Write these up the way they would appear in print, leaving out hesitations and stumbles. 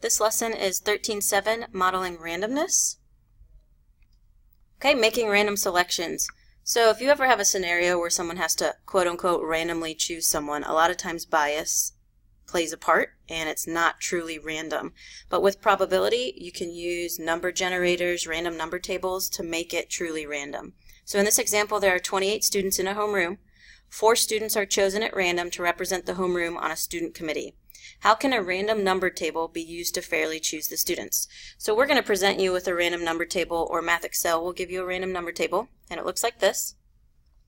This lesson is 13.7, Modeling Randomness. Okay, making random selections. So if you ever have a scenario where someone has to quote-unquote randomly choose someone, a lot of times bias plays a part and it's not truly random. But with probability, you can use number generators, random number tables to make it truly random. So in this example, there are 28 students in a homeroom. 4 students are chosen at random to represent the homeroom on a student committee. How can a random number table be used to fairly choose the students? So we're going to present you with a random number table, or Math Excel will give you a random number table, and it looks like this.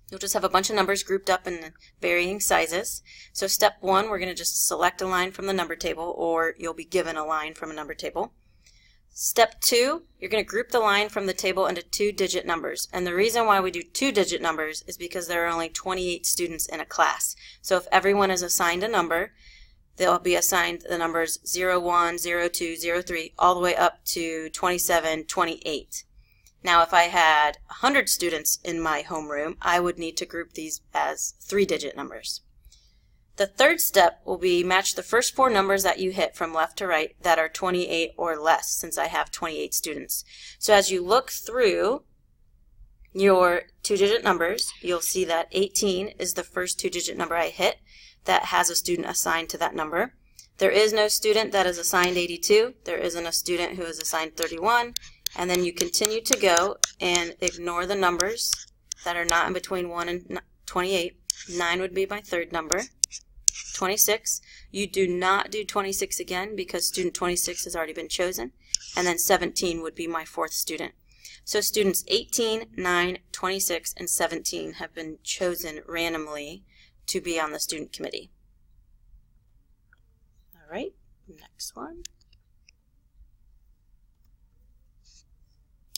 You'll just have a bunch of numbers grouped up in varying sizes. So step 1, we're going to just select a line from the number table, or you'll be given a line from a number table. Step 2, you're going to group the line from the table into 2-digit numbers. And the reason why we do 2-digit numbers is because there are only 28 students in a class. So if everyone is assigned a number, they'll be assigned the numbers 0, 1, 0, 2, 0, 3, all the way up to 27, 28. Now if I had 100 students in my homeroom, I would need to group these as 3-digit numbers. The third step will be match the first 4 numbers that you hit from left to right that are 28 or less, since I have 28 students. So as you look through your 2-digit numbers, you'll see that 18 is the first 2-digit number I hit that has a student assigned to that number. There is no student that is assigned 82. There isn't a student who is assigned 31. And then you continue to go and ignore the numbers that are not in between 1 and 28. 9 would be my third number. 26. You do not do 26 again because student 26 has already been chosen. And then 17 would be my fourth student. So students 18, 9, 26, and 17 have been chosen randomly to be on the student committee. All right, next one.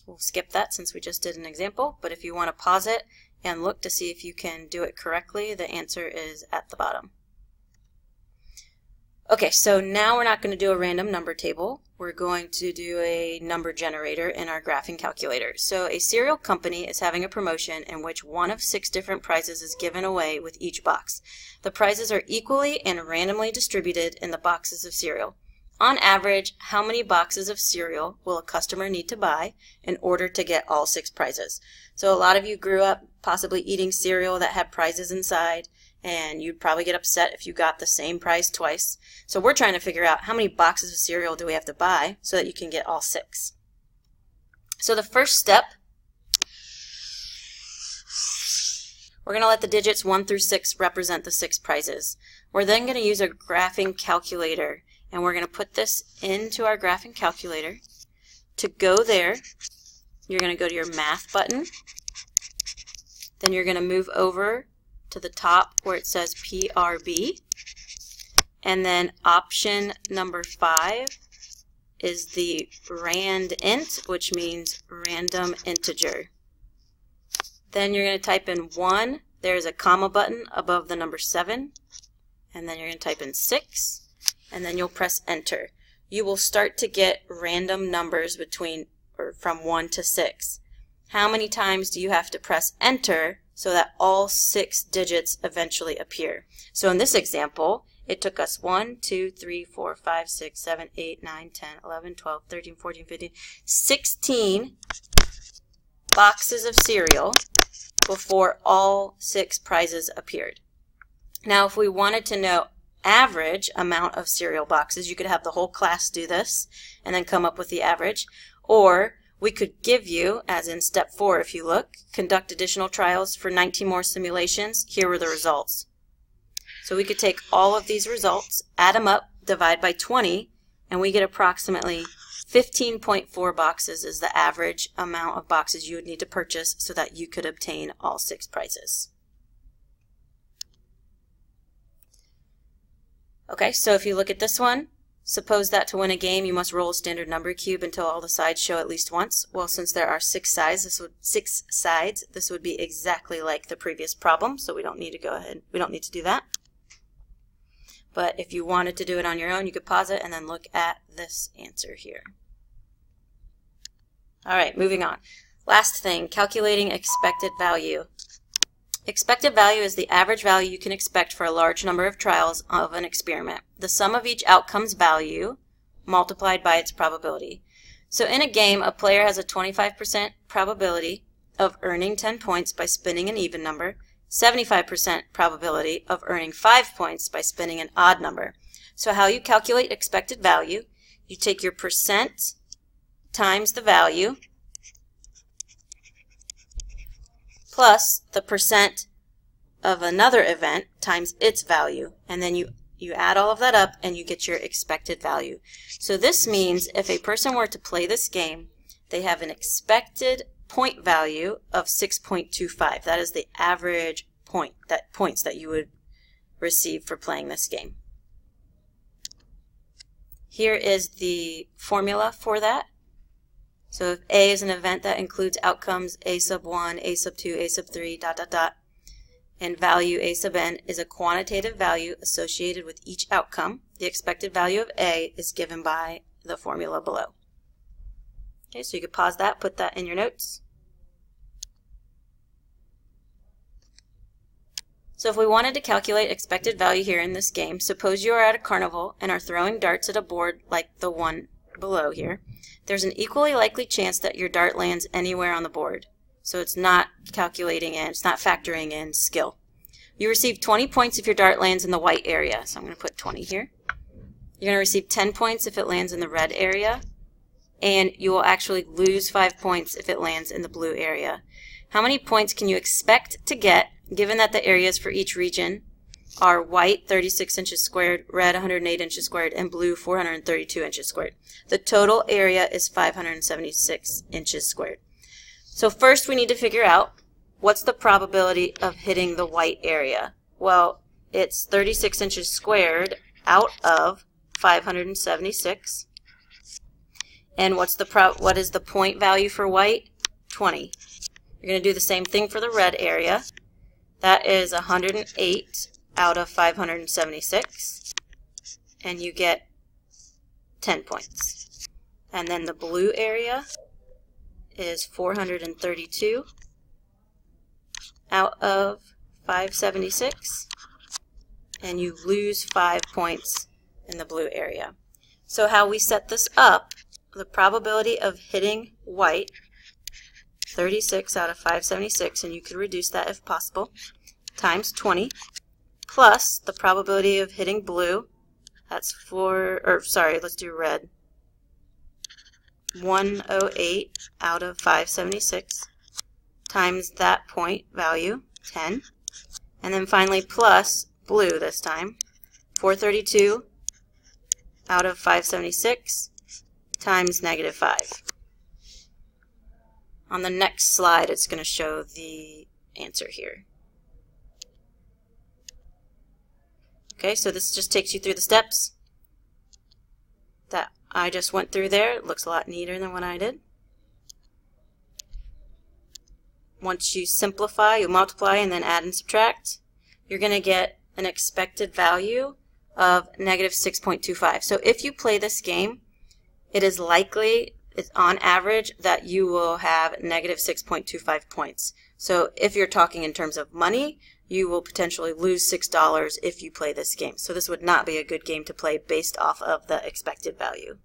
We'll skip that since we just did an example, but if you want to pause it and look to see if you can do it correctly, the answer is at the bottom. Okay, so now we're not going to do a random number table. We're going to do a number generator in our graphing calculator. So a cereal company is having a promotion in which one of 6 different prizes is given away with each box. The prizes are equally and randomly distributed in the boxes of cereal. On average, how many boxes of cereal will a customer need to buy in order to get all 6 prizes? So a lot of you grew up possibly eating cereal that had prizes inside, and you'd probably get upset if you got the same prize twice. So we're trying to figure out how many boxes of cereal do we have to buy so that you can get all 6. So the first step, we're going to let the digits 1 through 6 represent the 6 prizes. We're then going to use a graphing calculator, and we're going to put this into our graphing calculator. To go there, you're going to go to your math button. Then you're going to move over to the top where it says PRB, and then option number 5 is the randint, which means random integer. Then you're going to type in 1, there's a comma button above the number 7, and then you're going to type in 6, and then you'll press enter. You will start to get random numbers from 1 to 6. How many times do you have to press enter so that all 6 digits eventually appear? So in this example, it took us 1, 2, 3, 4, 5, 6, 7, 8, 9, 10, 11, 12, 13, 14, 15, 16 boxes of cereal before all 6 prizes appeared. Now, if we wanted to know average amount of cereal boxes, you could have the whole class do this and then come up with the average, or we could give you, as in step 4 if you look, conduct additional trials for 19 more simulations. Here were the results. So we could take all of these results, add them up, divide by 20, and we get approximately 15.4 boxes is the average amount of boxes you would need to purchase so that you could obtain all 6 prizes. Okay, so if you look at this one, suppose that to win a game you must roll a standard number cube until all the sides show at least once. Well, since there are 6 sides, this would be exactly like the previous problem, so we don't need to do that. But if you wanted to do it on your own, you could pause it and then look at this answer here. All right, moving on. Last thing, calculating expected value. Expected value is the average value you can expect for a large number of trials of an experiment. The sum of each outcome's value multiplied by its probability. So in a game, a player has a 25% probability of earning 10 points by spinning an even number, 75% probability of earning 5 points by spinning an odd number. So how you calculate expected value, you take your percent times the value plus the percent of another event times its value, and then you add all of that up and you get your expected value. So this means if a person were to play this game, they have an expected point value of 6.25. That is the average points that you would receive for playing this game. Here is the formula for that. So if A is an event that includes outcomes A sub 1, A sub 2, A sub 3, ... and value A sub n is a quantitative value associated with each outcome, the expected value of A is given by the formula below. Okay, so you could pause that, put that in your notes. So if we wanted to calculate expected value here in this game, suppose you are at a carnival and are throwing darts at a board like the one below here. There's an equally likely chance that your dart lands anywhere on the board. So it's not calculating in, it's not factoring in skill. You receive 20 points if your dart lands in the white area. So I'm going to put 20 here. You're going to receive 10 points if it lands in the red area. And you will actually lose 5 points if it lands in the blue area. How many points can you expect to get given that the areas for each region are white 36 inches squared, red 108 inches squared, and blue 432 inches squared? The total area is 576 inches squared. So first we need to figure out what's the probability of hitting the white area. Well, it's 36 inches squared out of 576. And what is the point value for white? 20. You're going to do the same thing for the red area. That is 108 out of 576. And you get 10 points. And then the blue area is 432 out of 576, and you lose 5 points in the blue area. So how we set this up, the probability of hitting white, 36 out of 576, and you could reduce that if possible, times 20, plus the probability of hitting blue, that's let's do red, 108 out of 576 times that point value, 10. And then finally plus blue this time, 432 out of 576 times -5. On the next slide, it's going to show the answer here. Okay, so this just takes you through the steps that I just went through there. It looks a lot neater than what I did. Once you simplify, you multiply and then add and subtract, you're going to get an expected value of -6.25. So if you play this game, it is likely, on average, that you will have -6.25 points. So if you're talking in terms of money, you will potentially lose $6 if you play this game. So this would not be a good game to play based off of the expected value.